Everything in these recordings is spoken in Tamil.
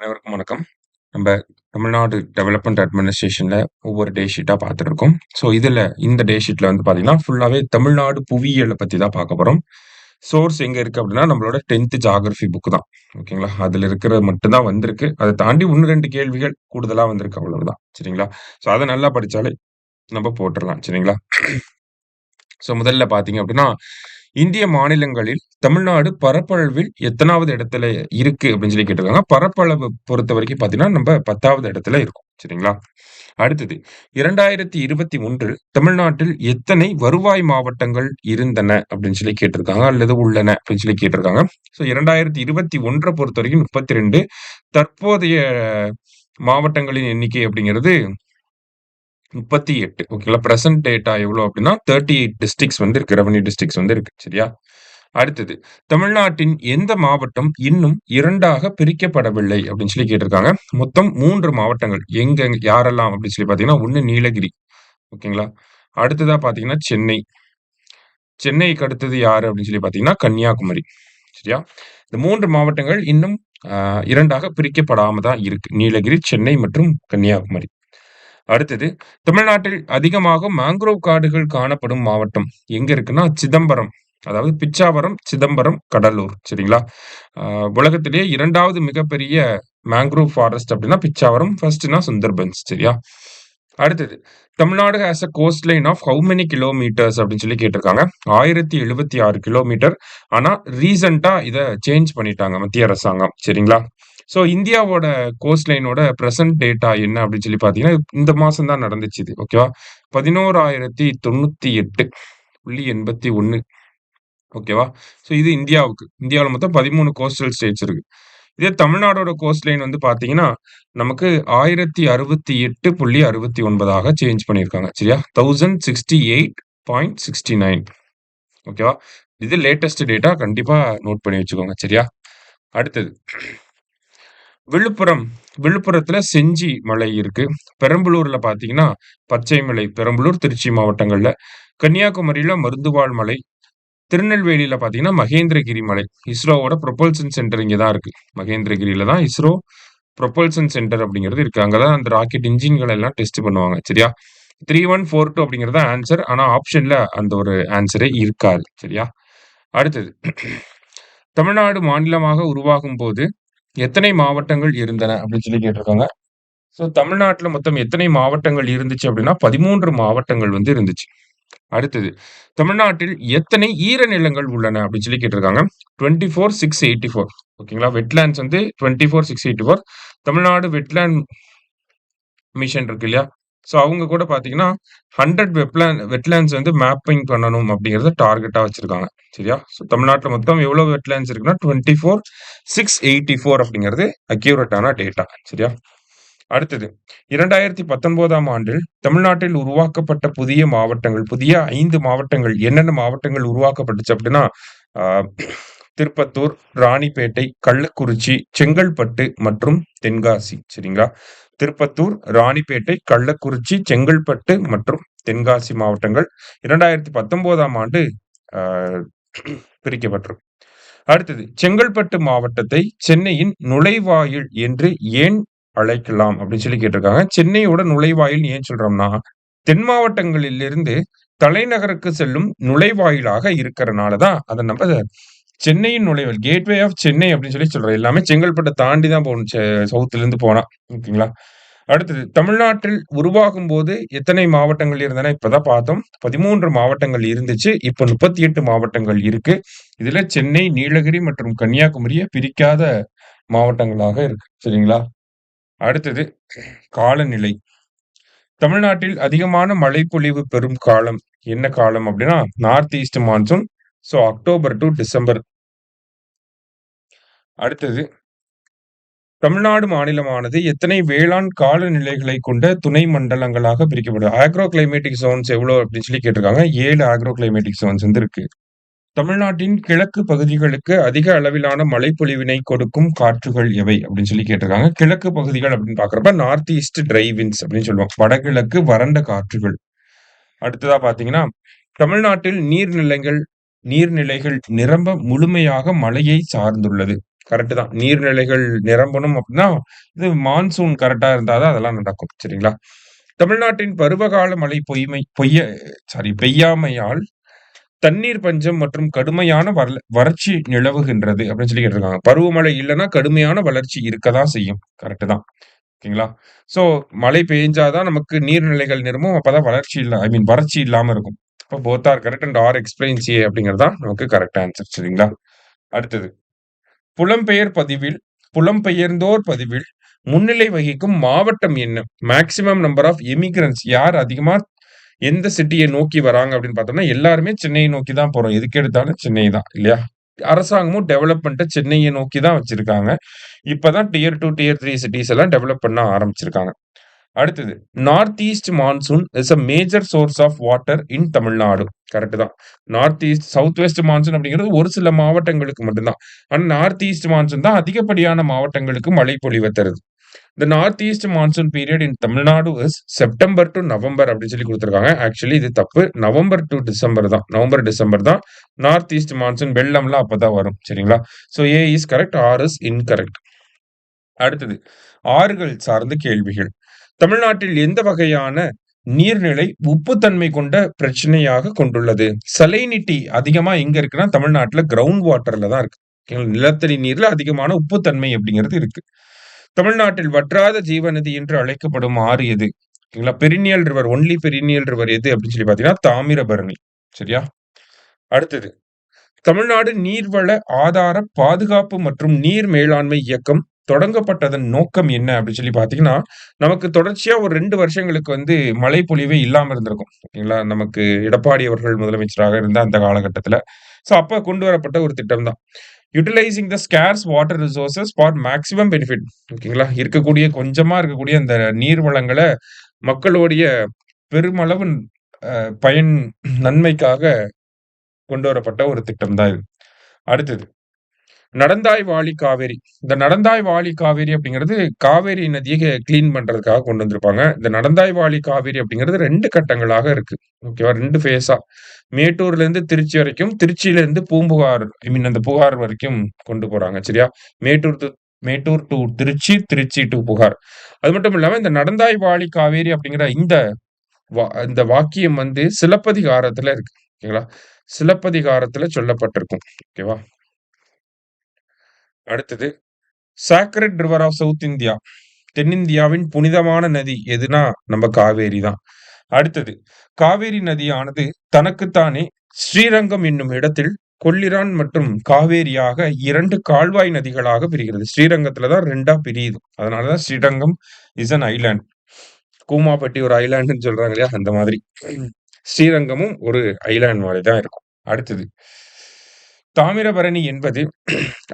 அனைவருக்கும் வணக்கம். நம்ம தமிழ்நாடு டெவலப்மெண்ட் அட்மினிஸ்ட்ரேஷன்ல ஒவ்வொரு டே ஷீட்டா பார்த்துட்டு இருக்கோம். ஸோ இதுல இந்த டே ஷீட்ல வந்து பார்த்தீங்கன்னா, ஃபுல்லாவே தமிழ்நாடு புவியியல பத்தி தான் பார்க்க போறோம். சோர்ஸ் எங்க இருக்கு அப்படின்னா, நம்மளோட 10th ஜியோகிராஃபி புக் தான். ஓகேங்களா? அதுல இருக்கிறது மட்டும் தான் வந்திருக்கு. அத தாண்டி 1, 2 கேள்விகள் கூடுதலா வந்திருக்கு அவ்வளவுதான். சரிங்களா? ஸோ அத நல்லா படிச்சாலே நம்ம போட்டுறலாம். சரிங்களா? ஸோ முதல்ல பார்த்தீங்க அப்படின்னா, இந்திய மாநிலங்களில் தமிழ்நாடு பரப்பளவில் எத்தனாவது இடத்துல இருக்கு அப்படின்னு சொல்லி கேட்டிருக்காங்க. பரப்பளவு பொறுத்தவரைக்கும் பார்த்தீங்கன்னா, நம்ம 10வது இடத்துல இருக்கோம். சரிங்களா? அடுத்தது 2021 தமிழ்நாட்டில் எத்தனை வருவாய் மாவட்டங்கள் இருந்தன அப்படின்னு சொல்லி கேட்டிருக்காங்க, அல்லது உள்ளன அப்படின்னு சொல்லி கேட்டிருக்காங்க. ஸோ 2021 பொறுத்தவரைக்கும் 32. தற்போதைய மாவட்டங்களின் எண்ணிக்கை அப்படிங்கிறது 38. ஓகேங்களா? பிரசன்ட் டேட்டா எவ்வளோ அப்படின்னா 38 டிஸ்ட்ரிக்ட்ஸ் வந்து இருக்கு. ரெவென்யூ டிஸ்ட்ரிக்ட்ஸ் வந்து இருக்கு. சரியா? அடுத்தது தமிழ்நாட்டின் எந்த மாவட்டம் இன்னும் 2ஆக பிரிக்கப்படவில்லை அப்படின்னு சொல்லி கேட்டிருக்காங்க. மொத்தம் 3 மாவட்டங்கள். எங்கெங்க யாரெல்லாம் அப்படின்னு சொல்லி பார்த்தீங்கன்னா, 1 நீலகிரி. ஓகேங்களா? அடுத்ததா பார்த்தீங்கன்னா சென்னை. சென்னைக்கு அடுத்தது யாரு அப்படின்னு சொல்லி பார்த்தீங்கன்னா, கன்னியாகுமரி. சரியா? இந்த 3 மாவட்டங்கள் இன்னும் 2ஆக பிரிக்கப்படாம தான் இருக்கு. நீலகிரி, சென்னை மற்றும் கன்னியாகுமரி. அடுத்தது தமிழ்நாட்டில் அதிகமாக மேங்க்ரோவ் காடுகள் காணப்படும் மாவட்டம் எங்க இருக்குன்னா சிதம்பரம். அதாவது பிச்சாவரம், சிதம்பரம், கடலூர். சரிங்களா? உலகத்திலேயே 2வது மிகப்பெரிய மேங்க்ரோவ் ஃபாரஸ்ட் அப்படின்னா பிச்சாவரம், ஃபர்ஸ்ட்னா சுந்தர்பன்ஸ். சரியா? அடுத்தது Tamil Nadu has a coastline of how many kilometres அப்படின்னு சொல்லி கேட்டிருக்காங்க. 1076 கிலோமீட்டர். ஆனா ரீசெண்டா இத சேஞ்ச் பண்ணிட்டாங்க மத்திய அரசாங்கம். சரிங்களா? ஸோ இந்தியாவோட கோஸ்ட் லைனோட பிரசன்ட் டேட்டா என்ன அப்படின்னு சொல்லி பார்த்தீங்கன்னா, இந்த மாசம் தான் நடந்துச்சு இது. ஓகேவா? 11,098.81. ஓகேவா? ஸோ இது இந்தியாவுக்கு. இந்தியாவுல மொத்தம் 13 கோஸ்டல் ஸ்டேட்ஸ் இருக்கு. இதே தமிழ்நாடோட கோஸ்ட் லைன் வந்து பார்த்தீங்கன்னா, நமக்கு 1068.69 சேஞ்ச் பண்ணியிருக்காங்க. சரியா? 1068.69. ஓகேவா? இது லேட்டஸ்ட் டேட்டா. கண்டிப்பா நோட் பண்ணி வச்சுக்கோங்க. சரியா? அடுத்தது விழுப்புரம். விழுப்புரத்துல செஞ்சி மலை இருக்கு. பெரம்பலூர்ல பார்த்தீங்கன்னா, பச்சை மலை. பெரம்பலூர், திருச்சி மாவட்டங்கள்ல. கன்னியாகுமரியில மருந்துவாழ் மலை. திருநெல்வேலியில பார்த்தீங்கன்னா, மகேந்திரகிரி மலை. இஸ்ரோவோட ப்ரொபல்ஷன் சென்டர் இங்க தான் இருக்கு. மகேந்திரகிரியில தான் இஸ்ரோ ப்ரொபல்ஷன் சென்டர் அப்படிங்கிறது இருக்கு. அங்க தான் அந்த ராக்கெட் இன்ஜின்கள் எல்லாம் டெஸ்ட் பண்ணுவாங்க. சரியா? 3142 அப்படிங்கிறது தான் ஆன்சர். ஆனா ஆப்ஷன்ல அந்த ஒரு ஆன்சரே இருக்காது. சரியா? அடுத்தது தமிழ்நாடு மாநிலமாக உருவாகும்போது எத்தனை மாவட்டங்கள் இருந்தன அப்படின்னு சொல்லி கேட்டிருக்காங்க. ஸோ தமிழ்நாட்டுல மொத்தம் எத்தனை மாவட்டங்கள் இருந்துச்சு அப்படின்னா 13 மாவட்டங்கள் வந்து இருந்துச்சு. அடுத்தது தமிழ்நாட்டில் எத்தனை ஈரநிலங்கள் உள்ளன அப்படின்னு சொல்லி கேட்டிருக்காங்க. 24,684. ஓகேங்களா? வெட்லேண்ட்ஸ் வந்து 24,684. தமிழ்நாடு வெட்லேண்ட் மிஷன் இருக்கு இல்லையா? ஸோ அவங்க கூட பார்த்தீங்கன்னா 100 வெட்லேண்ட்ஸ் வந்து மேப்பிங் பண்ணணும் அப்படிங்கிறத டார்கெட்டா வச்சிருக்காங்க. சரியா? ஸோ தமிழ்நாட்டுல மொத்தம் எவ்வளவு வெட்லேண்ட்ஸ் இருக்குன்னா 24,684 அப்படிங்கிறது அக்யூரேட்டான டேட்டா. சரியா? அடுத்தது 2019ஆம் ஆண்டில் தமிழ்நாட்டில் உருவாக்கப்பட்ட புதிய மாவட்டங்கள், புதிய 5 மாவட்டங்கள். என்னென்ன மாவட்டங்கள் உருவாக்கப்பட்டுச்சு அப்படின்னா, ஆ திருப்பத்தூர், ராணிப்பேட்டை, கள்ளக்குறிச்சி, செங்கல்பட்டு மற்றும் தென்காசி. சரிங்களா? திருப்பத்தூர், ராணிப்பேட்டை, கள்ளக்குறிச்சி, செங்கல்பட்டு மற்றும் தென்காசி மாவட்டங்கள் 2019ஆம் ஆண்டு ஆ பிரிக்கப்பட்டிருக்கு. அடுத்தது செங்கல்பட்டு மாவட்டத்தை சென்னையின் நுழைவாயில் என்று ஏன் அழைக்கலாம் அப்படின்னு சொல்லி கேட்டிருக்காங்க. சென்னையோட நுழைவாயில் ஏன் சொல்றோம்னா, தென் மாவட்டங்களிலிருந்து தலைநகருக்கு செல்லும் நுழைவாயிலாக இருக்கிறனால தான் அத நம்ம சென்னையின் நுழைவாயில் கேட்வே ஆஃப் சென்னை அப்படின்னு சொல்லி சொல்றோம். எல்லாமே செங்கல்பட்ட தாண்டி தான் போகணும். சவுத்துல இருந்து போனா. ஓகேங்களா? அடுத்தது தமிழ்நாட்டில் உருவாகும்போது எத்தனை மாவட்டங்கள் இருந்தன? இப்பதான் பார்த்தோம். 13 மாவட்டங்கள் இருந்துச்சு. இப்ப 38 மாவட்டங்கள் இருக்கு. இதுல சென்னை, நீலகிரி மற்றும் கன்னியாகுமரிய பிரிக்காத மாவட்டங்களாக இருக்கு. சரிங்களா? அடுத்தது காலநிலை. தமிழ்நாட்டில் அதிகமான மழைப்பொழிவு பெறும் காலம் என்ன காலம் அப்படின்னா, north east monsoon. So October to December. அடுத்தது தமிழ்நாடு மாநிலமானது எத்தனை வேளாண் காலநிலைகளை கொண்ட துணை மண்டலங்களாக பிரிக்கப்படுது? ஆக்ரோ கிளைமேட்டிக் ஜோன்ஸ் எவ்வளோ அப்படின்னு சொல்லி கேட்டிருக்காங்க. 7 ஆக்ரோ கிளைமேட்டிக் ஜோன்ஸ் வந்து இருக்கு. தமிழ்நாட்டின் கிழக்கு பகுதிகளுக்கு அதிக அளவிலான மழைப்பொழிவினை கொடுக்கும் காற்றுகள் எவை அப்படின்னு சொல்லி கேட்டிருக்காங்க. கிழக்கு பகுதிகள் அப்படின்னு பாக்குறப்ப நார்த் ஈஸ்ட் டிரை விண்ட்ஸ் அப்படின்னு சொல்லுவோம். வடகிழக்கு வறண்ட காற்றுகள். அடுத்ததா பாத்தீங்கன்னா தமிழ்நாட்டில் நீர்நிலைகள் நிரம்ப முழுமையாக மழையை சார்ந்துள்ளது. கரெக்ட் தான். நீர்நிலைகள் நிரம்பணும் அப்படின்னா, இது மான்சூன் கரெக்ட்டா இருந்தா தான் அதெல்லாம் நடக்கும். சரிங்களா? தமிழ்நாட்டின் பருவகால மழை பெய்யாமையால் தண்ணீர் பஞ்சம் மற்றும் கடுமையான வறட்சி நிலவுகின்றது அப்படின்னு சொல்லி கேட்டிருக்காங்க. பருவமழை இல்லன்னா கடுமையான வளர்ச்சி இருக்க தான் செய்யும். கரெக்ட் தான். ஓகேங்களா? ஸோ மழை பெஞ்சா தான் நமக்கு நீர்நிலைகள் நிரம்பும். அப்பதான் வளர்ச்சி இல்ல ஐ மீன் வறட்சி இல்லாம இருக்கும். அப்ப both are correct and R explains A அப்படிங்கிறது தான் நமக்கு கரெக்ட் ஆன்சர். சரிங்களா? அடுத்தது. புலம்பெயர் பதிவில் புலம்பெயர்ந்தோர் பதிவில் முன்னிலை வகிக்கும் மாவட்டம் என்ன? மேக்ஸிமம் நம்பர் ஆஃப் எமிகிரன்ட்ஸ் யார் அதிகமா எந்த சிட்டிய நோக்கி வராங்க அப்படின்னு பார்த்தோம்னா, எல்லாருமே சென்னைய நோக்கி தான் போறோம். எதுக்கு எடுத்தாலும் சென்னை தான் இல்லையா? அரசாங்கமும் டெவலப்மென்ட்ட சென்னைய நோக்கி தான் வச்சிருக்காங்க. இப்ப தான் டியர் 2, டியர் 3 சிட்டீஸ் எல்லாம் டெவலப் பண்ண ஆரம்பிச்சிருக்காங்க. அடுத்தது. North east monsoon is a major source of water in Tamil Nadu. Correct தான். North east south west monsoon அப்படிங்கிறது ஒரு சில மாவட்டங்களுக்கு மட்டும் தான். ஆனா நார்த் ஈஸ்ட் மான்சூன் தான் அதிகப்படியான மாவட்டங்களுக்கு மழை பொழிவ தருது. The north east monsoon period in Tamil Nadu is September to November அப்படின்னு சொல்லி குடுத்திருக்காங்க. ஆக்சுவலி இது தப்பு. நவம்பர் டூ டிசம்பர் தான். நவம்பர், டிசம்பர் தான் நார்த் ஈஸ்ட் மான்சூன் வெள்ளம்லாம் அப்பதான் வரும். சரிங்களா? So A is correct, R is incorrect. அடுத்தது. ஆறுகள் சார்ந்த கேள்விகள். தமிழ்நாட்டில் எந்த வகையான நீர்நிலை உப்புத்தன்மை கொண்ட பிரச்சனையாக கொண்டுள்ளது? சலைனிட்டி அதிகமா எங்க இருக்குன்னா, தமிழ்நாட்டுல கிரவுண்ட் வாட்டர்ல தான் இருக்கு. ஓகேங்களா? நிலத்தடி நீர்ல அதிகமான உப்புத்தன்மை அப்படிங்கிறது இருக்கு. தமிழ்நாட்டில் வற்றாத ஜீவநதி என்று அழைக்கப்படும் ஆறு எது? ஓகேங்களா? Perennial river, only perennial river எது அப்படின்னு சொல்லி பார்த்தீங்கன்னா, தாமிரபரணி. சரியா? அடுத்தது. தமிழ்நாடு நீர்வள ஆதார பாதுகாப்பு மற்றும் நீர் மேலாண்மை இயக்கம் தொடங்கப்பட்டதன் நோக்கம் என்ன அப்படின்னு சொல்லி பார்த்தீங்கன்னா, நமக்கு தொடர்ச்சியா ஒரு 2 வருஷங்களுக்கு வந்து மழை பொழிவே இல்லாம இருந்திருக்கும். ஓகேங்களா? நமக்கு எடப்பாடி அவர்கள் முதலமைச்சராக இருந்த அந்த காலகட்டத்தில. சோ அப்ப கொண்டு வரப்பட்ட ஒரு திட்டம் தான். Utilising the scarce water resources for maximum benefit. ஓகேங்களா? கொஞ்சமா இருக்கக்கூடிய அந்த நீர் வளங்கள மக்களுடைய பெருமளவு பயன் நன்மைக்காக கொண்டு வரப்பட்ட ஒரு திட்டம் தான் இது. அடுத்தது. நடந்தாய் வாழி காவேரி. இந்த நடந்தாய் வாழி காவேரி அப்படிங்கிறது காவேரி நதிய கிளீன் பண்றதுக்காக கொண்டு வந்திருப்பாங்க. இந்த நடந்தாய் வாழி காவேரி அப்படிங்கிறது 2 கட்டங்களாக இருக்கு. ஓகேவா? 2 ஃபேஸா. மேட்டூர்லேருந்து திருச்சி வரைக்கும், திருச்சியிலிருந்து பூம்புகார் ஐ மீன் அந்த புகார் வரைக்கும் கொண்டு போறாங்க. சரியா? மேட்டூர் டூ திருச்சி, திருச்சி டூ புகார். அது மட்டும் இல்லாம இந்த நடந்தாய் வாழி காவேரி அப்படிங்கிற இந்த வாக்கியம் வந்து சிலப்பதிகாரத்துல இருக்கு. ஓகேங்களா? சிலப்பதிகாரத்துல சொல்லப்பட்டிருக்கும். ஓகேவா? அடுத்தது. Sacred river of south India. தென்னிந்தியாவின் புனிதமான நதி எதுனா நம்ம காவேரி தான். அடுத்தது. காவேரி நதியானது தனக்குத்தானே ஸ்ரீரங்கம் என்னும் இடத்தில் கொள்ளிரான் மற்றும் காவேரியாக 2 கால்வாய் நதிகளாக பிரிகிறது. ஸ்ரீரங்கத்துல தான் 2ஆ பிரியுது. அதனால தான் Srirangam is an island. Koomapatti ஒரு ஐலேண்ட்ன்னு சொல்றாங்க இல்லையா? அந்த மாதிரி. ஸ்ரீரங்கமும் ஒரு ஐலேண்ட் மாரி தான் இருக்கும். அடுத்தது. தாமிரபரணி என்பது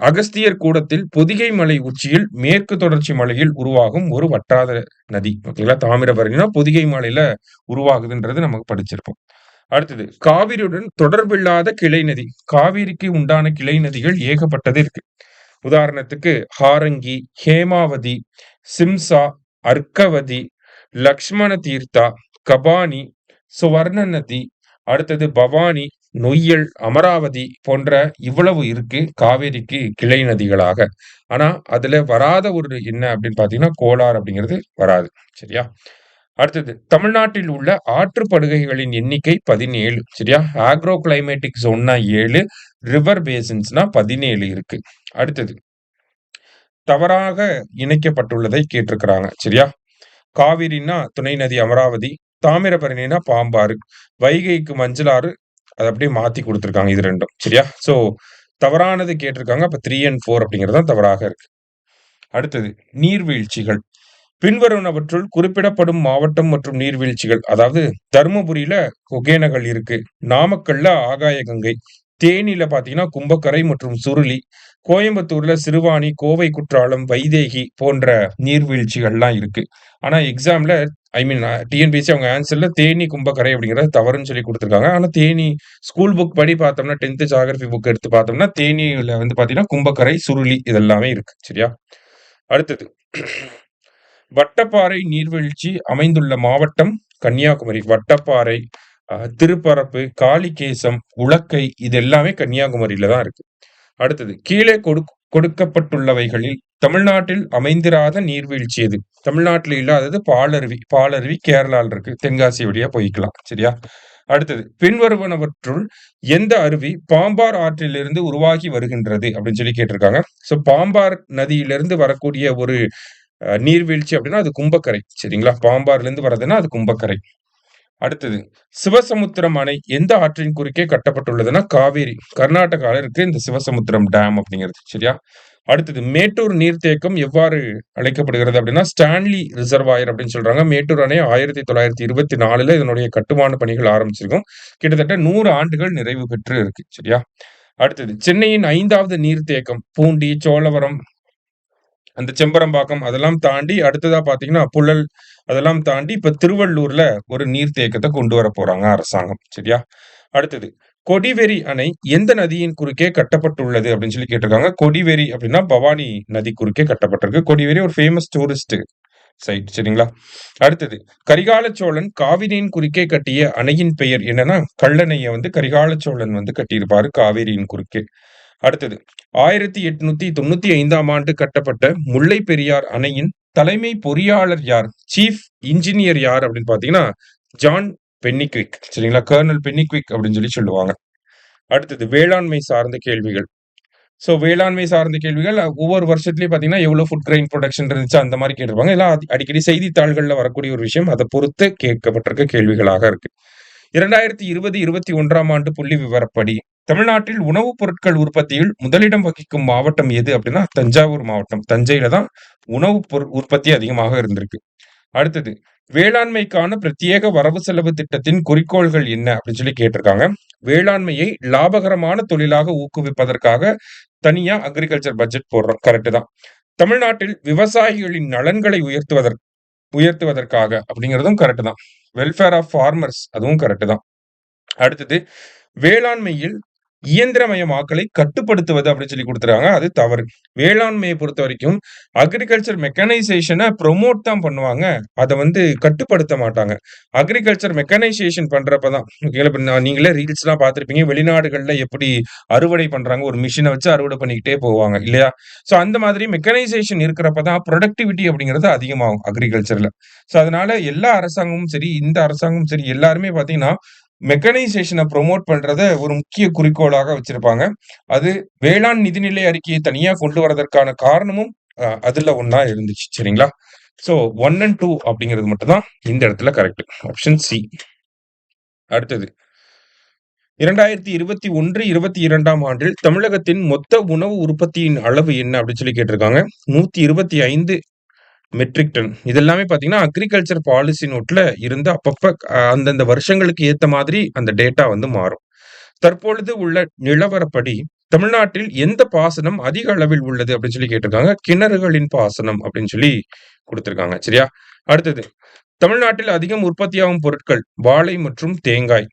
அகஸ்தியர் கூடத்தில் பொதிகை மலை உச்சியில் மேற்கு தொடர்ச்சி மலையில் உருவாகும் ஒரு வற்றாத நதி. ஓகேங்களா? தாமிரபரணினா பொதிகை மலையில உருவாகுதுன்றது நமக்கு படிச்சிருப்போம். அடுத்தது. காவிரியுடன் தொடர்பில்லாத கிளை நதி. காவிரிக்கு உண்டான கிளை நதிகள் ஏகப்பட்டது இருக்கு. உதாரணத்துக்கு ஹாரங்கி, ஹேமாவதி, சிம்சா, அர்க்கவதி, லக்ஷ்மண தீர்த்தா, கபானி, சுவர்ண நதி, அடுத்தது பவானி, நொய்யல், அமராவதி போன்ற இவ்வளவு இருக்கு காவேரிக்கு கிளை நதிகளாக. ஆனா அதுல வராத ஒரு என்ன அப்படின்னு பார்த்தீங்கன்னா, கோலார் அப்படிங்கிறது வராது. சரியா? அடுத்தது. தமிழ்நாட்டில் உள்ள ஆற்றுப்படுகைகளின் எண்ணிக்கை 17. சரியா? ஆக்ரோ கிளைமேட்டிக் ஜோன்னா 7, ரிவர் பேசின்ஸ்னா 17 இருக்கு. அடுத்தது. தவறாக இணைக்கப்பட்டுள்ளதை கேட்டிருக்கிறாங்க. சரியா? காவிரின்னா துணை நதி அமராவதி, தாமிரபரணினா பாம்பாறு, வைகைக்கு மஞ்சளாறு அத அப்படியே மாத்தி குடுத்துருக்காங்க இது 2ம். சரியா? சோ தவறானது கேட்டிருக்காங்க. அப்ப 3 அண்ட் 4 அப்படிங்கிறது தான் தவறாக இருக்கு. அடுத்தது. நீர்வீழ்ச்சிகள். பின்வருவனவற்றுள் குறிப்பிடப்படும் மாவட்டம் மற்றும் நீர்வீழ்ச்சிகள். அதாவது தர்மபுரியில ஒகேனக்கல் இருக்கு. நாமக்கல்ல ஆகாய கங்கை. தேனியில பார்த்தீங்கன்னா கும்பக்கரை மற்றும் சுருளி. கோயம்புத்தூர்ல சிறுவாணி, கோவை குற்றாலம், வைதேகி போன்ற நீர்வீழ்ச்சிகள்லாம் இருக்கு. ஆனா எக்ஸாம்ல ஐ மீன் டிஎன்பிஎஸ்சி அவங்க ஆன்சர்ல தேனி, கும்பக்கரை அப்படிங்கிறது தவறுன்னு சொல்லி குடுத்துருக்காங்க. ஆனா தேனி ஸ்கூல் புக் படி பார்த்தோம்னா 10th ஜியோகிராஃபி புக் எடுத்து பார்த்தோம்னா, தேனியில வந்து பார்த்தீங்கன்னா கும்பக்கரை, சுருளி இதெல்லாமே இருக்கு. சரியா? அடுத்தது. வட்டப்பாறை நீர்வீழ்ச்சி அமைந்துள்ள மாவட்டம் கன்னியாகுமரி. வட்டப்பாறை, திருப்பரப்பு, காளிகேசம், உலக்கை இது எல்லாமே கன்னியாகுமரியில தான் இருக்கு. அடுத்தது. கீழே கொடுக்கப்பட்டுள்ளவைகளில் தமிழ்நாட்டில் அமைந்திராத நீர்வீழ்ச்சி எது? தமிழ்நாட்டில் இல்லாதது பாலருவி. பாலருவி கேரளால இருக்கு. தென்காசி வழியா போய்க்கலாம். சரியா? அடுத்தது பின்வருவனவற்றுள் எந்த அருவி பாம்பார் ஆற்றிலிருந்து உருவாகி வருகின்றது அப்படின்னு சொல்லி கேட்டிருக்காங்க. சோ பாம்பார் நதியிலிருந்து வரக்கூடிய ஒரு நீர்வீழ்ச்சி அப்படின்னா அது கும்பக்கரை. சரிங்களா? பாம்பார்ல இருந்து வர்றதுன்னா அது கும்பக்கரை. அடுத்தது சிவசமுத்திரம் அணை எந்த ஆற்றின் குறுக்கே கட்டப்பட்டுள்ளதுன்னா காவேரி. கர்நாடகால இருக்கு இந்த சிவசமுத்திரம் டேம் அப்படிங்கிறது. சரியா? அடுத்தது மேட்டூர் நீர்த்தேக்கம் எவ்வாறு அழைக்கப்படுகிறது அப்படின்னா ஸ்டான்லி ரிசர்வாயர் அப்படின்னு சொல்றாங்க. மேட்டூர் அணை 1924 இதனுடைய கட்டுமான பணிகள் ஆரம்பிச்சிருக்கும். கிட்டத்தட்ட 100 ஆண்டுகள் நிறைவு பெற்று இருக்கு. சரியா? அடுத்தது சென்னையின் 5வது நீர்த்தேக்கம் பூண்டி, சோழவரம், அந்த செம்பரம்பாக்கம் அதெல்லாம் தாண்டி அடுத்ததா பாத்தீங்கன்னா புழல் அதெல்லாம் தாண்டி இப்ப திருவள்ளூர்ல ஒரு நீர்த்தேக்கத்தை கொண்டு வர போறாங்க அரசாங்கம். சரியா? அடுத்தது கொடிவேரி அணை எந்த நதியின் குறுக்கே கட்டப்பட்டுள்ளது அப்படின்னு சொல்லி கேட்டிருக்காங்க. கொடிவேரி அப்படின்னா பவானி நதி குறுக்கே கட்டப்பட்டிருக்கு. கொடிவேரி ஒரு ஃபேமஸ் டூரிஸ்ட் சைட். சரிங்களா? அடுத்தது கரிகால சோழன் காவிரியின் குறுக்கே கட்டிய அணையின் பெயர் என்னன்னா கல்லணையை வந்து கரிகால சோழன் வந்து கட்டியிருப்பாரு காவேரியின் குறுக்கே. அடுத்தது 1895ஆம் ஆண்டு கட்டப்பட்ட முல்லை பெரியார் அணையின் தலைமை பொறியாளர் யார்? சீஃப் இன்ஜினியர் யார் அப்படின்னு பாத்தீங்கன்னா ஜான் பென்னிக்விக். சரிங்களா? கர்னல் பென்னிக்விக் அப்படின்னு சொல்லி சொல்லுவாங்க. அடுத்தது வேளாண்மை சார்ந்த கேள்விகள். சோ வேளாண்மை சார்ந்த கேள்விகள் ஒவ்வொரு வருஷத்துலயும் பாத்தீங்கன்னா எவ்வளவு ஃபுட் கிரெயின் ப்ரொடக்ஷன் இருந்துச்சு அந்த மாதிரி கேட்டிருப்பாங்க. எல்லாம் அடிக்கடி செய்தித்தாள்கள்ல வரக்கூடிய ஒரு விஷயம். அதை பொறுத்து கேட்கப்பட்டிருக்க கேள்விகளாக இருக்கு. 2020-21ஆம் ஆண்டு புள்ளி விவரப்படி தமிழ்நாட்டில் உணவுப் பொருட்கள் உற்பத்தியில் முதலிடம் வகிக்கும் மாவட்டம் எது அப்படின்னா தஞ்சாவூர் மாவட்டம். தஞ்சையில தான் உணவுப் உற்பத்தி அதிகமாக இருந்திருக்கு. அடுத்தது வேளாண்மைக்கான பிரத்யேக வரவு செலவு திட்டத்தின் குறிக்கோள்கள் என்ன அப்படின்னு சொல்லி கேட்டிருக்காங்க. வேளாண்மையை லாபகரமான தொழிலாக ஊக்குவிப்பதற்காக தனியா அக்ரிகல்ச்சர் பட்ஜெட் போடுறோம். கரெக்ட் தான். தமிழ்நாட்டில் விவசாயிகளின் நலன்களை உயர்த்துவதற்காக அப்படிங்கிறதும் கரெக்ட் தான். வெல்ஃபேர் ஆஃப் ஃபார்மர்ஸ் அதுவும் கரெக்ட் தான். அடுத்தது வேளாண்மையில் இயந்திரமயமாக்கலை கட்டுப்படுத்துவது அப்படின்னு சொல்லி கொடுத்துருக்காங்க. அது தவறு. வேளாண்மையை பொறுத்த வரைக்கும் அக்ரிகல்ச்சர் மெக்கனைசேஷனை ப்ரொமோட் தான் பண்ணுவாங்க. அதை வந்து கட்டுப்படுத்த மாட்டாங்க. அக்ரிகல்ச்சர் மெக்கனைசேஷன் பண்றப்பதான் நீங்களே ரீல்ஸ் எல்லாம் பார்த்திருப்பீங்க. வெளிநாடுகள்ல எப்படி அறுவடை பண்றாங்க, ஒரு மிஷினை வச்சு அறுவடை பண்ணிக்கிட்டே போவாங்க இல்லையா? சோ அந்த மாதிரி மெக்கனைசேஷன் இருக்கிறப்பதான் ப்ரொடக்டிவிட்டி அப்படிங்கிறது அதிகமாகும் அக்ரிகல்ச்சர்ல. சோ அதனால எல்லா அரசாங்கமும் சரி, இந்த அரசாங்கமும் சரி, எல்லாருமே பாத்தீங்கன்னா மெக்கனைசேஷனை ப்ரொமோட் பண்றத ஒரு முக்கிய குறிக்கோளாக வச்சிருப்பாங்க. அது வேளாண் நிதிநிலை அறிக்கையை தனியா கொண்டு வரதற்கான காரணமும் அதுல ஒன்னா இருந்துச்சு. சரிங்களா? சோ 1 and 2 அப்படிங்கிறது மட்டும் தான் இந்த இடத்துல கரெக்ட். Option C. அடுத்தது 2021-22ஆம் ஆண்டில் தமிழகத்தின் மொத்த உணவு உற்பத்தியின் அளவு என்ன அப்படின்னு சொல்லி கேட்டிருக்காங்க. 125 மெட்ரிக் டன். இதெல்லாமே பாத்தீங்கன்னா அக்ரிகல்ச்சர் பாலிசி நோட்ல இருந்து அப்பப்ப அந்தந்த வருஷங்களுக்கு ஏத்த மாதிரி அந்த டேட்டா வந்து மாறும். தற்பொழுது உள்ள நிலவரப்படி தமிழ்நாட்டில் எந்த பாசனம் அதிக அளவில் உள்ளது அப்படின்னு சொல்லி கேட்டிருக்காங்க. கிணறுகளின் பாசனம் அப்படின்னு சொல்லி கொடுத்திருக்காங்க. சரியா? அடுத்தது தமிழ்நாட்டில் அதிகம் உற்பத்தியாகும் பொருட்கள் வாழை மற்றும் தேங்காய்.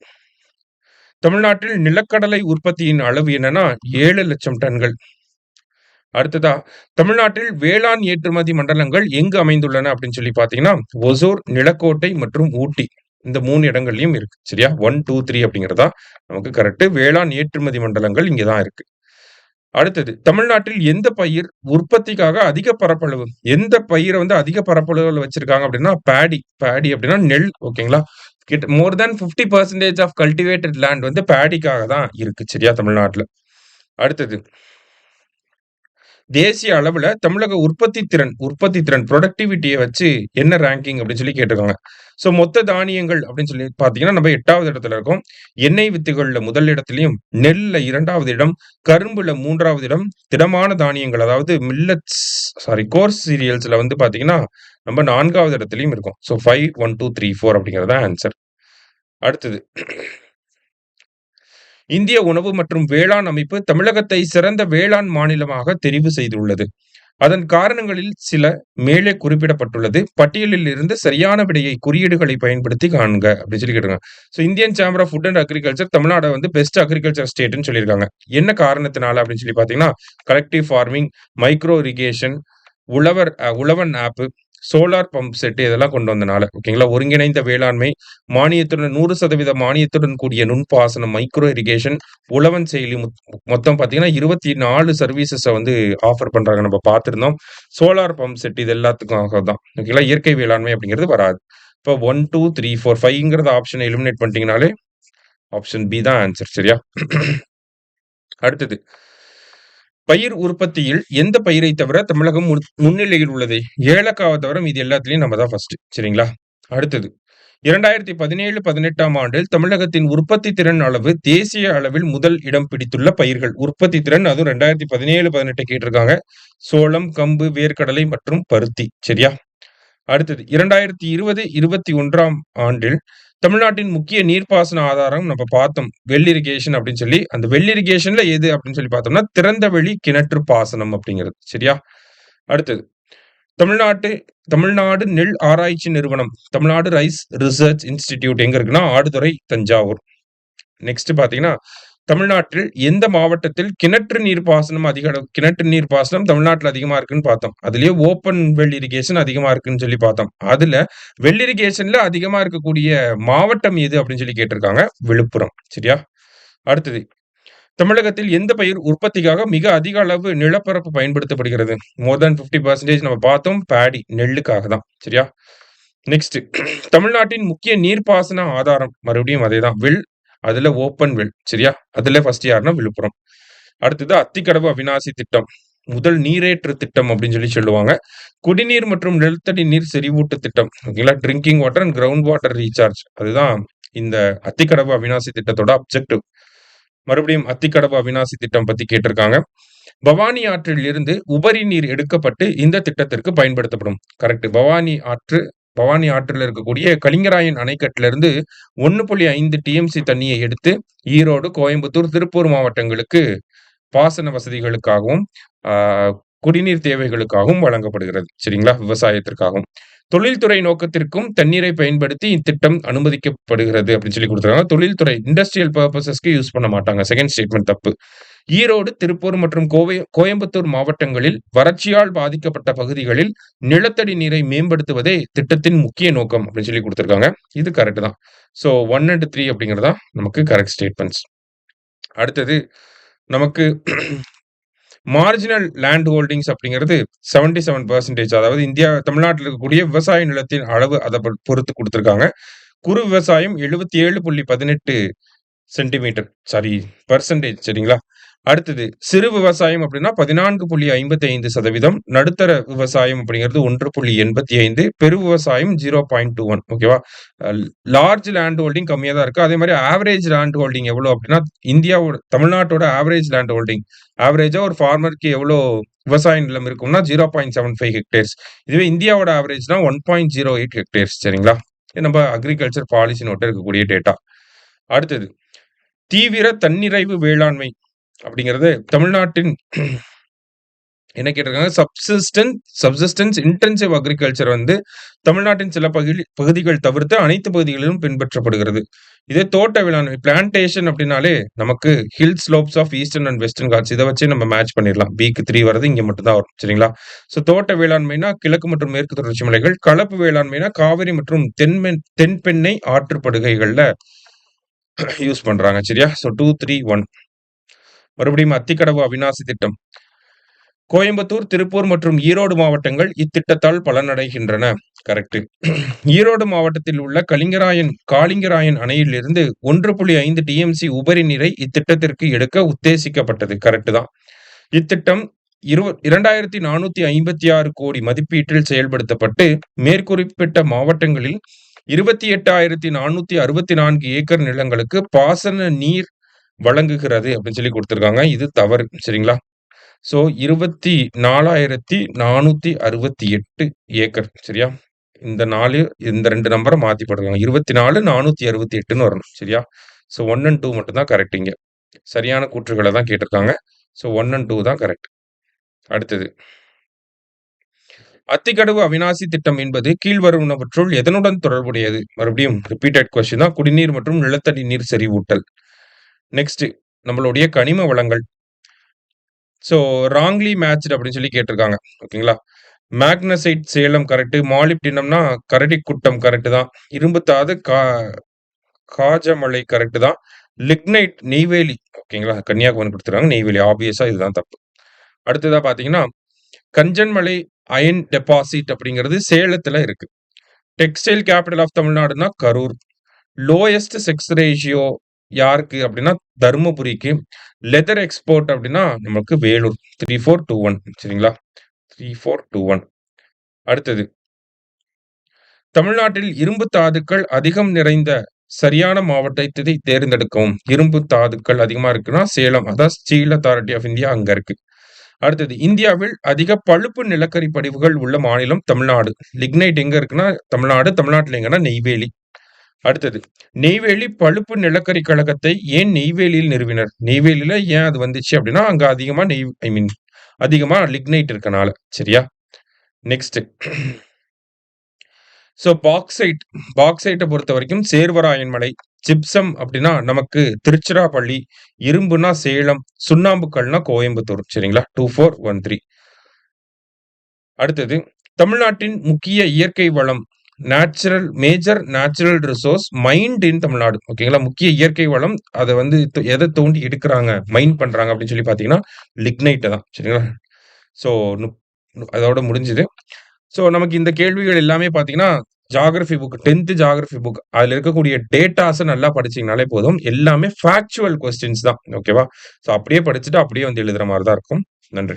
தமிழ்நாட்டில் நிலக்கடலை உற்பத்தியின் அளவு என்னன்னா 7 லட்சம் டன்கள். அடுத்ததா தமிழ்நாட்டில் வேளாண் ஏற்றுமதி மண்டலங்கள் எங்கு அமைந்துள்ளன அப்படின்னு சொல்லி பாத்தீங்கன்னா ஒசூர், நிலக்கோட்டை மற்றும் ஊட்டி இந்த 3 இடங்கள்லயும் இருக்கு. சரியா? 1, 2, 3 அப்படிங்கிறதா நமக்கு கரெக்ட். வேளாண் ஏற்றுமதி மண்டலங்கள் இங்கதான் இருக்கு. அடுத்தது தமிழ்நாட்டில் எந்த பயிர் உற்பத்திக்காக அதிக பரப்பளவு, எந்த பயிரை வந்து அதிக பரப்பளவுல வச்சிருக்காங்க அப்படின்னா பேடி அப்படின்னா நெல். ஓகேங்களா? மோர் தேன் 50% ஆஃப் கல்டிவேட்டட் லேண்ட் வந்து பேடிக்காக தான் இருக்கு. சரியா? தமிழ்நாட்டுல. அடுத்தது தேசிய அளவுல தமிழக உற்பத்தி திறன் ப்ரொடக்டிவிட்டியை வச்சு என்ன ரேங்கிங் அப்படின்னு சொல்லி கேட்டிருக்காங்க. சோ மொத்த தானியங்கள் அப்படின்னு சொல்லி பாத்தீங்கன்னா நம்ம 8வது இடத்துல இருக்கோம். எண்ணெய் வித்துகள்ல முதல் இடத்துலயும், நெல்ல 2வது இடம், கரும்புல 3வது இடம், திடமான தானியங்கள் அதாவது கோர்ஸ் சீரியல்ஸ்ல வந்து பாத்தீங்கன்னா நம்ம 4வது இடத்துலயும் இருக்கோம். சோ 5, 1, 2, 3, 4 அப்படிங்கறத ஆன்சர். அடுத்தது இந்திய உணவு மற்றும் வேளாண் அமைப்பு தமிழகத்தை சிறந்த வேளாண் மாநிலமாக தெரிவு செய்துள்ளது. அதன் காரணங்களில் சில மேலே குறிப்பிடப்பட்டுள்ளது. பட்டியலில் இருந்து சரியான விடையை குறியீடுகளை பயன்படுத்தி காண்க அப்படின்னு சொல்லி கேட்டாங்க. So Indian chamber of food and agriculture Tamil Nadu வந்து பெஸ்ட் அக்ரிகல்ச்சர் ஸ்டேட்னு சொல்லியிருக்காங்க. என்ன காரணத்தினால அப்படின்னு சொல்லி பாத்தீங்கன்னா கலெக்டிவ் ஃபார்மிங், மைக்ரோ இரிகேஷன், உழவன் ஆப், சோலார் பம்ப் செட் இதெல்லாம் கொண்டு வந்தனால. ஓகேங்களா? ஒருங்கிணைந்த வேளாண்மை, மானியத்துடன் 100% மானியத்துடன் கூடிய நுண்பாசனம், மைக்ரோ இரிகேஷன், உழவன் செயலி மொத்தம் பார்த்தீங்கன்னா, 24 சர்வீசஸ வந்து ஆஃபர் பண்றாங்க. நம்ம பார்த்திருந்தோம். சோலார் பம்ப் செட் இது எல்லாத்துக்காக தான். ஓகேங்களா? இயற்கை வேளாண்மை அப்படிங்கிறது வராது. இப்போ 1, 2, 3, 4, 5ங்கிறத ஆப்ஷன எலிமினேட் பண்ணிட்டீங்கனாலே, ஆப்ஷன் பி தான் ஆன்சர். சரியா? அடுத்தது. பயிர் உற்பத்தியில் எந்த பயிரை தவிர தமிழகம் முன்னிலையில் உள்ளது? ஏலக்காவ தவிர மீதி எல்லாத்துலயும் நம்ம தான் ஃபர்ஸ்ட். சரிங்களா? அடுத்தது. 2017, 18ஆம் ஆண்டில் தமிழகத்தின் உற்பத்தி திறன் அளவு தேசிய அளவில் முதல் இடம் பிடித்துள்ள பயிர்கள். உற்பத்தி திறன் அதுவும் 2017, 18 கேட்டிருக்காங்க. சோளம், கம்பு, வேர்க்கடலை மற்றும் பருத்தி. சரியா? அடுத்தது 2020, 21ஆம் ஆண்டில் தமிழ்நாட்டின் முக்கிய நீர்ப்பாசன ஆதாரம் நம்ம பார்த்தோம். வெல் இரிகேஷன் அப்படின்னு சொல்லி, அந்த வெல் இரிகேஷன்ல எது அப்படின்னு சொல்லி பார்த்தோம்னா, திறந்தவெளி கிணற்று பாசனம் அப்படிங்கிறது. சரியா? அடுத்தது தமிழ்நாட்டு தமிழ்நாடு நெல் ஆராய்ச்சி நிறுவனம், தமிழ்நாடு ரைஸ் ரிசர்ச் இன்ஸ்டிடியூட் எங்க இருக்குன்னா, ஆடுதுறை, தஞ்சாவூர். நெக்ஸ்ட் பார்த்தீங்கன்னா, தமிழ்நாட்டில் எந்த மாவட்டத்தில் கிணற்று நீர் பாசனம் அதிக அளவு கிணற்று நீர் பாசனம் தமிழ்நாட்டில் அதிகமா இருக்குன்னு பார்த்தோம். அதுலயே ஓப்பன் வெல் இரிகேஷன் அதிகமா இருக்குன்னு சொல்லி பார்த்தோம். அதுல வெல் இரிகேஷன்ல அதிகமா இருக்கக்கூடிய மாவட்டம் எது அப்படின்னு சொல்லி கேட்டிருக்காங்க. விழுப்புரம். சரியா? அடுத்தது. தமிழகத்தில் எந்த பயிர் உற்பத்திக்காக மிக அதிக அளவு நிலப்பரப்பு பயன்படுத்தப்படுகிறது? மோர் தென் 50% நம்ம பார்த்தோம். பேடி நெல்லுக்காக தான். சரியா? நெக்ஸ்ட் தமிழ்நாட்டின் முக்கிய நீர்ப்பாசன ஆதாரம் மறுபடியும் அதேதான். அதுல ஓப்பன் வெல். சரியா? அதுல ஃபர்ஸ்ட் யாருன்னா விழுப்புரம். அடுத்தது அத்திக்கடவு அவிநாசி திட்டம். முதல் நீரேற்று திட்டம் அப்படின்னு சொல்லி சொல்லுவாங்க. குடிநீர் மற்றும் நிலத்தடி நீர் செறிவூட்டு திட்டம். ஓகேங்களா? Drinking water and ground water recharge. அதுதான் இந்த அத்திக்கடவு அவிநாசி திட்டத்தோட அப்ஜெக்டிவ். மறுபடியும் அத்திக்கடவு அவிநாசி திட்டம் பத்தி கேட்டிருக்காங்க. பவானி ஆற்றில் இருந்து உபரி நீர் எடுக்கப்பட்டு இந்த திட்டத்திற்கு பயன்படுத்தப்படும். கரெக்ட். பவானி ஆற்றில் இருக்கக்கூடிய கலிங்கராயன் அணைக்கட்டுல இருந்து 1.5 டிஎம்சி தண்ணியை எடுத்து ஈரோடு, கோயம்புத்தூர், திருப்பூர் மாவட்டங்களுக்கு பாசன வசதிகளுக்காகவும், குடிநீர் தேவைகளுக்காகவும் வழங்கப்படுகிறது. சரிங்களா? விவசாயத்திற்காகவும். தொழில்துறை நோக்கத்திற்கும் தண்ணீரை பயன்படுத்தி இத்திட்டம் அனுமதிக்கப்படுகிறது அப்படின்னு சொல்லி கொடுத்துருக்காங்க. தொழில்துறை இண்டஸ்ட்ரியல் பர்பசஸ்க்கு யூஸ் பண்ண மாட்டாங்க. செகண்ட் ஸ்டேட்மெண்ட் தப்பு. ஈரோடு, திருப்பூர் மற்றும் கோயம்புத்தூர் மாவட்டங்களில் வறட்சியால் பாதிக்கப்பட்ட பகுதிகளில் நிலத்தடி நீரை மேம்படுத்துவதே திட்டத்தின் முக்கிய நோக்கம் அப்படின்னு சொல்லி கொடுத்திருக்காங்க. இது கரெக்ட் தான். ஸோ 1 and 3 அப்படிங்கிறது தான் நமக்கு கரெக்ட் ஸ்டேட்மெண்ட்ஸ். அடுத்தது நமக்கு மார்ஜினல் லேண்ட் ஹோல்டிங்ஸ் அப்படிங்கிறது 77%. அதாவது தமிழ்நாட்டில் இருக்கக்கூடிய விவசாய நிலத்தின் அளவு அதை பொறுத்து கொடுத்திருக்காங்க. குறு விவசாயம் 77.18 சென்டிமீட்டர் பர்சன்டேஜ். சரிங்களா? அடுத்தது சிறு விவசாயம் அப்படின்னா 14.55%. நடுத்தர விவசாயம் அப்படிங்கிறது 1.85%. பெரு விவசாயம் 0.21. ஓகேவா? லார்ஜ் லேண்ட் ஹோல்டிங் கம்மியா தான் இருக்கு. அதே மாதிரி ஆவரேஜ் லேண்ட் ஹோல்டிங் எவ்வளவு அப்படின்னா, தமிழ்நாட்டோட ஆவரேஜ் லேண்ட் ஹோல்டிங் ஆவரேஜா ஒரு ஃபார்மருக்கு எவ்வளோ விவசாய நிலம் இருக்கும்னா 0.75 ஹெக்டேர்ஸ். இதுவே இந்தியாவோட ஆவரேஜ்னா 1.08 ஹெக்டேர்ஸ். சரிங்களா? இது நம்ம அக்ரிகல்ச்சர் பாலிசி நோட்ல இருக்கக்கூடிய டேட்டா. அடுத்தது தீவிர தன்னிறைவு வேளாண்மை அப்படிங்கிறது தமிழ்நாட்டின் என்ன கேட்டிருக்காங்க? சப்சிஸ்டன்ஸ் இன்டென்சிவ் அக்ரிகல்ச்சர் வந்து தமிழ்நாட்டின் சில பகுதிகள் தவிர்த்து அனைத்து பகுதிகளிலும் பின்பற்றப்படுகிறது. இதே தோட்ட வேளாண்மை பிளான்டேஷன் அப்படின்னாலே நமக்கு hill slopes of eastern and western ghats இதை வச்சு நம்ம மேட்ச் பண்ணிடலாம். பிக்கு 3 வரது இங்க மட்டும் தான் வரும். சரிங்களா? ஸோ தோட்ட வேளாண்மைனா கிழக்கு மற்றும் மேற்கு தொடர்ச்சி மலைகள், கலப்பு வேளாண்மைனா காவிரி மற்றும் தென்பெண்ணை ஆற்றுப்படுகைகள்ல யூஸ் பண்றாங்க. சரியா? ஸோ 2, 3, 1. மறுபடியும் அத்திக்கடவு அவிநாசி திட்டம். கோயம்புத்தூர், திருப்பூர் மற்றும் ஈரோடு மாவட்டங்கள் இத்திட்டத்தால் பலனடைகின்றன. கரெக்ட். ஈரோடு மாவட்டத்தில் உள்ள காளிங்கராயன் அணையிலிருந்து 1.5 டிஎம்சி உபரி நீரை இத்திட்டத்திற்கு எடுக்க உத்தேசிக்கப்பட்டது. கரெக்ட் தான். இத்திட்டம் 2456 கோடி மதிப்பீட்டில் செயல்படுத்தப்பட்டு மேற்குறிப்பிட்ட மாவட்டங்களில் 28,464 ஏக்கர் நிலங்களுக்கு பாசன நீர் வழங்குகிறது அப்படின்னு சொல்லி கொடுத்திருக்காங்க. இது தவறு. சரிங்களா? So 24,468 acre. சரியா? இந்த 2 நம்பரை மாத்தி போட்டுருக்காங்க. 24,468ன்னு வரணும். சரியா? ஸோ 1 and 2 மட்டும் தான் கரெக்ட். இங்க சரியான கூற்றுகளை தான் கேட்டிருக்காங்க. ஸோ 1 and 2 தான் கரெக்ட். அடுத்தது அத்திக்கடவு அவிநாசி திட்டம் என்பது கீழ்வருவனவற்றுள் எதனுடன் தொடர்புடையது? மறுபடியும் ரிப்பீட்டட் கொஸ்டின் தான். குடிநீர் மற்றும் நிலத்தடி நீர் செறிவூட்டல். நெக்ஸ்ட் நம்மளுடைய கனிம வளங்கள். ஸோ ராங்லி மேட்ச்டு அப்படின்னு சொல்லி கேட்டிருக்காங்க. ஓகேங்களா? Magnesite Salem correct. மாலிப்டினம்னா கரடிக்குட்டம் கரெக்ட் தான். இரும்புத்தாது காஜமலை கரெக்ட் தான். லிக்னைட் நெய்வேலி ஓகேங்களா? கன்னியாகுமரி குடுத்துருக்காங்க. நெய்வேலி ஆப்வியஸா இதுதான் தப்பு. அடுத்ததா பார்த்தீங்கன்னா, கஞ்சன்மலை அயர்ன் டெபாசிட் அப்படிங்கிறது சேலத்துல இருக்கு. டெக்ஸ்டைல் கேபிட்டல் ஆஃப் தமிழ்நாடுன்னா கரூர். லோயஸ்ட் செக்ஸ் ரேஷியோ யாருக்கு அப்படின்னா தருமபுரிக்கு. லெதர் எக்ஸ்போர்ட் அப்படின்னா நமக்கு வேலூர். 3421 சரிங்களா? 3421 அடுத்தது. தமிழ்நாட்டில் இரும்பு தாதுக்கள் அதிகம் நிறைந்த சரியான மாவட்டத்தை தேர்ந்தெடுக்கவும். இரும்பு தாதுக்கள் அதிகமா இருக்குன்னா சேலம். அதான் ஸ்டீல் அத்தாரிட்டி ஆஃப் இந்தியா அங்க இருக்கு. அடுத்தது இந்தியாவில் அதிக பழுப்பு நிலக்கரி படிவுகள் உள்ள மாநிலம் தமிழ்நாடு. லிக்னைட் எங்க இருக்குன்னா தமிழ்நாடு. தமிழ்நாட்டுல எங்கன்னா நெய்வேலி. அடுத்தது நெய்வேலி பழுப்பு நிலக்கரி கழகத்தை ஏன் நெய்வேலியில் நிறுவினர்? நெய்வேலியில ஏன் அது வந்துச்சு அப்படின்னா அங்க அதிகமா அதிகமா லிக்னைட் இருக்கனால. சரியா? நெக்ஸ்ட் ஸோ பாக்சைட்டை பொறுத்த வரைக்கும் சேர்வராயன் மலை. ஜிப்சம் அப்படின்னா நமக்கு திருச்சிராப்பள்ளி. இரும்புனா சேலம். சுண்ணாம்புக்கல்னா கோயம்புத்தூர். சரிங்களா? 2413 அடுத்தது தமிழ்நாட்டின் முக்கிய இயற்கை வளம் மேஜர் நேச்சுரல் ரிசோர்ஸ் மைண்ட் இன் தமிழ்நாடு. ஓகேங்களா? முக்கிய இயற்கை வளம் அதை வந்து எதை தோண்டி எடுக்கிறாங்க மைண்ட் பண்றாங்க அப்படின்னு சொல்லி பார்த்தீங்கன்னா லிக்னைட்டை தான். சரிங்களா? ஸோ அதோட முடிஞ்சுது. ஸோ நமக்கு இந்த கேள்விகள் எல்லாமே பார்த்தீங்கன்னா geography book 10th geography book அதில் இருக்கக்கூடிய டேட்டாஸை நல்லா படிச்சீங்கனாலே போதும். எல்லாமே ஃபேக்சுவல் கொஸ்டின்ஸ் தான். ஓகேவா? ஸோ அப்படியே படிச்சுட்டு அப்படியே வந்து எழுதுற மாதிரி தான் இருக்கும். நன்றி.